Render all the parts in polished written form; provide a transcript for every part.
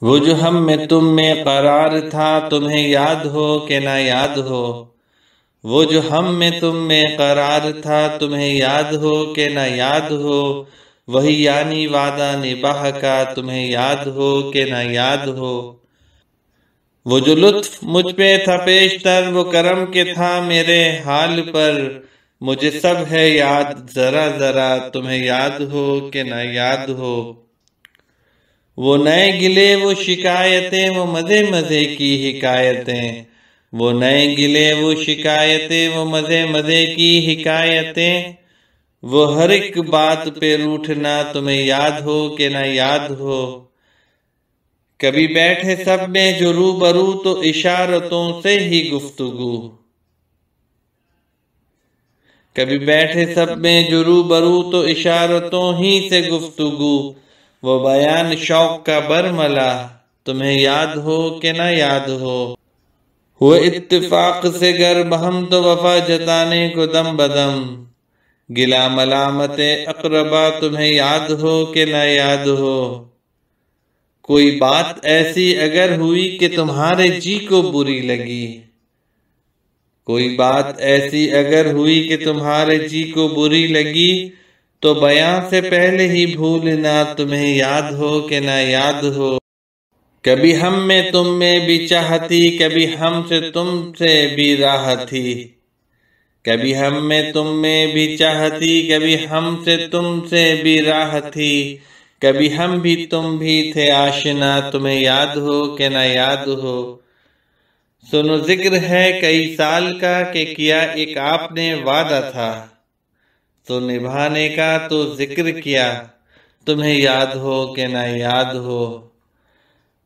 وہ جو ہم میں تم میں قرار تھا تمہیں یاد ہو کہ نہ یاد ہو، وہ جو ہم میں تم میں قرار تھا تمہیں یاد ہو کہ نہ یاد ہو، وہی یعنی وعدہ نباہ کا تمہیں یاد ہو کہ نہ یاد ہو۔ وہ جو لطف مجھ پہ تھا پیشتر وہ کرم کے تھا میرے حال پر، مجھے سب ہے یاد ذرا ذرا تمہیں یاد ہو کہ نہ یاد ہو۔ وہ نئے گلے وہ شکایتیں وہ مزے مزے کی حکایتیں، وہ نئے گلے وہ شکایتیں وہ مزے مزے کی حکایتیں، وہ ہر ایک بات پہ روٹھنا تمہیں یاد ہو کہ نہ یاد ہو۔ کبھی بیٹھے سب میں جو روبرو تو اشارتوں سے ہی گفتگو، کبھی بیٹھے سب میں جو روبرو تو اشارتوں ہی سے گفتگو، وہ بیان شوق کا برملا تمہیں یاد ہو کہ نہ یاد ہو۔ وہ اتفاق سے گر بہم تو وفا جتانے کو دم بدم، گلا ملامت اقربا تمہیں یاد ہو کہ نہ یاد ہو۔ کوئی بات ایسی اگر ہوئی کہ تمہارے جی کو بری لگی، کوئی بات ایسی اگر ہوئی کہ تمہارے جی کو بری لگی، تو بیان سے پہلے ہی بھولنا تمہیں یاد ہو کہ نہ یاد ہو۔ کبھی ہم میں تم میں بھی چاہتی کبھی ہم سے تم سے بھی راہ تھی، کبھی ہم میں تم میں بھی چاہتی کبھی ہم سے تم سے بھی راہ تھی، کبھی ہم بھی تم بھی تھے آشنا تمہیں یاد ہو کہ نہ یاد ہو۔ سنو ذکر ہے کئی سال کا کہ کیا ایک آپ نے وعدہ تھا، تو نبھانے کا تو ذکر کیا تمہیں یاد ہو کہ نہ یاد ہو۔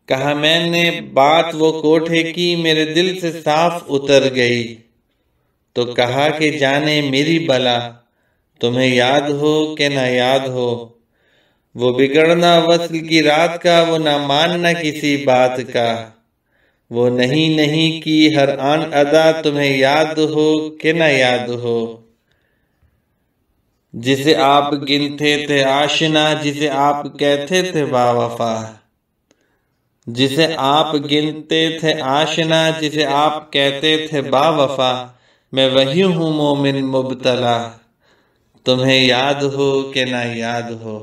کہا میں نے بات وہ کوٹھے کی میرے دل سے صاف اتر گئی، تو کہا کہ جانے میری بلا تمہیں یاد ہو کہ نہ یاد ہو۔ وہ بگڑنا وصل کی رات کا وہ نہ ماننا کسی بات کا، وہ نہیں کی ہر آن ادا تمہیں یاد ہو کہ نہ یاد ہو۔ جسے آپ گنتے تھے آشنا جسے آپ کہتے تھے با وفا، جسے آپ گنتے تھے آشنا جسے آپ کہتے تھے با وفا، میں وہی ہوں مومن مبتلا تمہیں یاد ہو کہ نہ یاد ہو۔